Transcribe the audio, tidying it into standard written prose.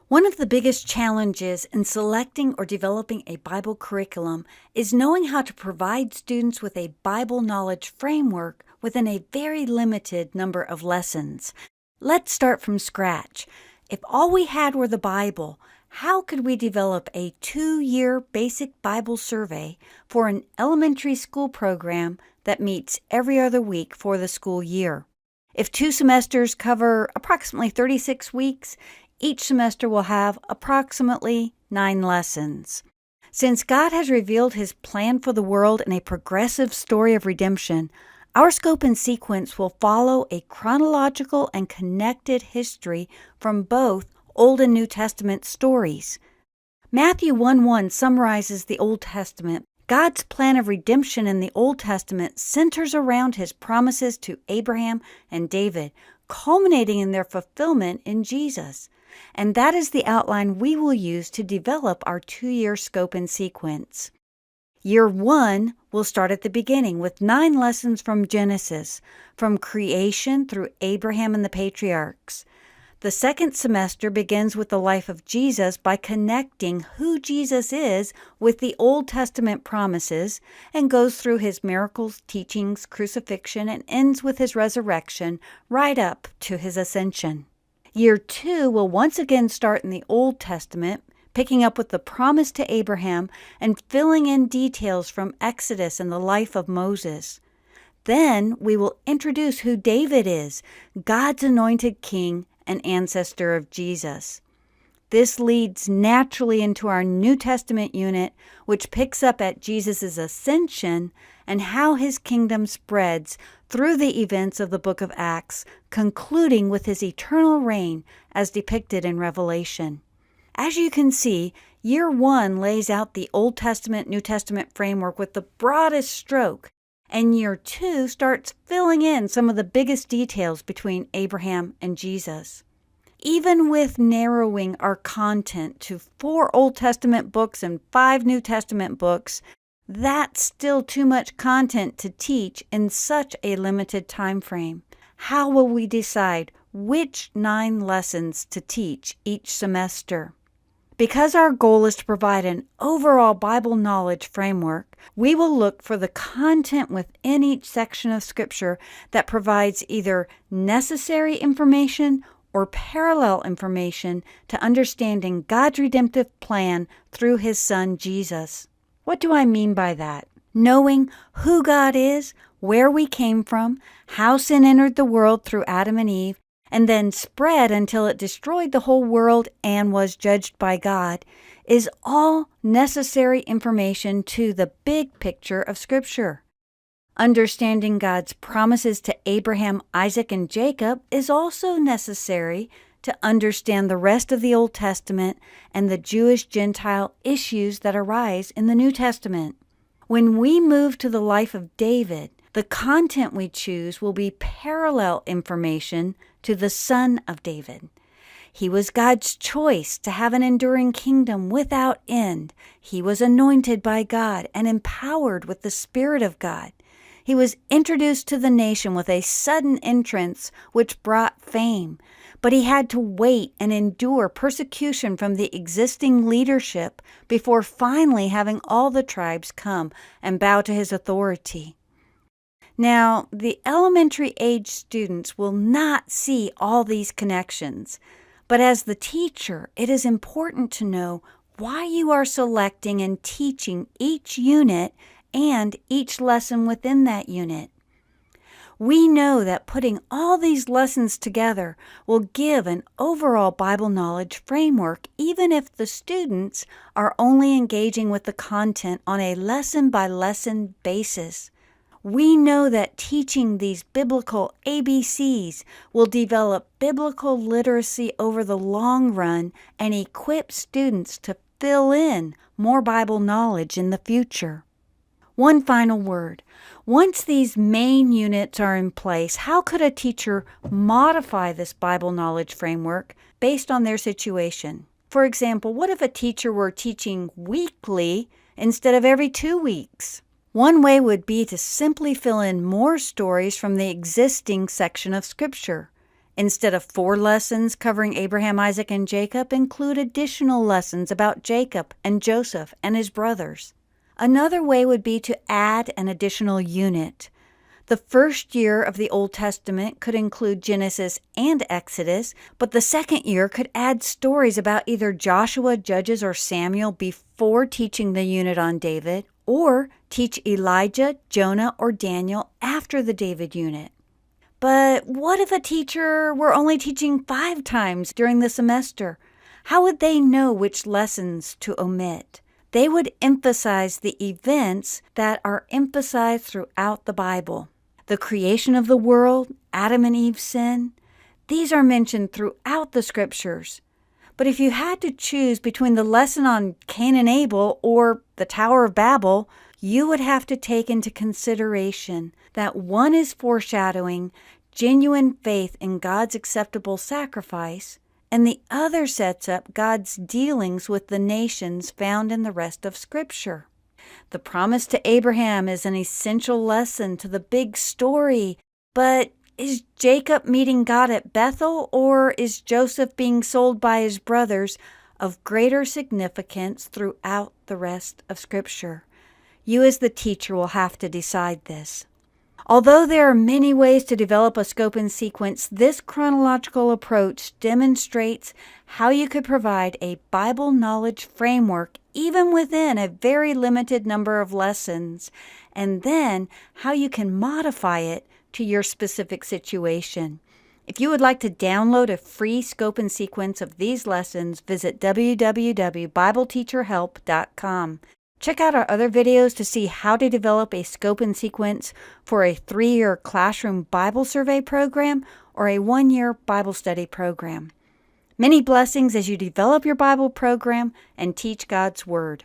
One of the biggest challenges in selecting or developing a Bible curriculum is knowing how to provide students with a Bible knowledge framework within a very limited number of lessons. Let's start from scratch. If all we had were the Bible, how could we develop a 2-year basic Bible survey for an elementary school program that meets every other week for the school year? If 2 semesters cover approximately 36 weeks, each semester will have approximately 9 lessons. Since God has revealed His plan for the world in a progressive story of redemption, our scope and sequence will follow a chronological and connected history from both Old and New Testament stories. Matthew 1:1 summarizes the Old Testament. God's plan of redemption in the Old Testament centers around His promises to Abraham and David, culminating in their fulfillment in Jesus. And that is the outline we will use to develop our 2-year scope and sequence. Year 1 will start at the beginning with 9 lessons from Genesis, from creation through Abraham and the patriarchs. The second semester begins with the life of Jesus by connecting who Jesus is with the Old Testament promises and goes through His miracles, teachings, crucifixion, and ends with His resurrection right up to His ascension. Year 2 will once again start in the Old Testament, picking up with the promise to Abraham and filling in details from Exodus and the life of Moses. Then we will introduce who David is, God's anointed king and ancestor of Jesus. This leads naturally into our New Testament unit, which picks up at Jesus' ascension and how His kingdom spreads through the events of the book of Acts, concluding with His eternal reign as depicted in Revelation. As you can see, Year 1 lays out the Old Testament, New Testament framework with the broadest stroke, and Year 2 starts filling in some of the biggest details between Abraham and Jesus. Even with narrowing our content to 4 Old Testament books and 5 New Testament books, that's still too much content to teach in such a limited time frame. How will we decide which 9 lessons to teach each semester? Because our goal is to provide an overall Bible knowledge framework, we will look for the content within each section of Scripture that provides either necessary information or parallel information to understanding God's redemptive plan through His Son, Jesus. What do I mean by that? Knowing who God is, where we came from, how sin entered the world through Adam and Eve, and then spread until it destroyed the whole world and was judged by God, is all necessary information to the big picture of Scripture. Understanding God's promises to Abraham, Isaac, and Jacob is also necessary to understand the rest of the Old Testament and the Jewish-Gentile issues that arise in the New Testament. When we move to the life of David, the content we choose will be parallel information to the son of David. He was God's choice to have an enduring kingdom without end. He was anointed by God and empowered with the Spirit of God. He was introduced to the nation with a sudden entrance which brought fame, but he had to wait and endure persecution from the existing leadership before finally having all the tribes come and bow to his authority. Now, the elementary age students will not see all these connections, but as the teacher, it is important to know why you are selecting and teaching each unit and each lesson within that unit. We know that putting all these lessons together will give an overall Bible knowledge framework, even if the students are only engaging with the content on a lesson-by-lesson basis. We know that teaching these biblical ABCs will develop biblical literacy over the long run and equip students to fill in more Bible knowledge in the future. One final word. Once these main units are in place, how could a teacher modify this Bible knowledge framework based on their situation? For example, what if a teacher were teaching weekly instead of every 2 weeks? One way would be to simply fill in more stories from the existing section of Scripture. Instead of 4 lessons covering Abraham, Isaac, and Jacob, include additional lessons about Jacob and Joseph and his brothers. Another way would be to add an additional unit. The first year of the Old Testament could include Genesis and Exodus, but the second year could add stories about either Joshua, Judges, or Samuel before teaching the unit on David, or teach Elijah, Jonah, or Daniel after the David unit. But what if a teacher were only teaching 5 times during the semester? How would they know which lessons to omit? They would emphasize the events that are emphasized throughout the Bible. The creation of the world, Adam and Eve's sin, these are mentioned throughout the scriptures. But if you had to choose between the lesson on Cain and Abel or the Tower of Babel, you would have to take into consideration that one is foreshadowing genuine faith in God's acceptable sacrifice, and the other sets up God's dealings with the nations found in the rest of Scripture. The promise to Abraham is an essential lesson to the big story, but is Jacob meeting God at Bethel, or is Joseph being sold by his brothers of greater significance throughout the rest of Scripture? You as the teacher will have to decide this. Although there are many ways to develop a scope and sequence, this chronological approach demonstrates how you could provide a Bible knowledge framework even within a very limited number of lessons, and then how you can modify it to your specific situation. If you would like to download a free scope and sequence of these lessons, visit www.bibleteacherhelp.com. Check out our other videos to see how to develop a scope and sequence for a 3-year classroom Bible survey program or a 1-year Bible study program. Many blessings as you develop your Bible program and teach God's Word.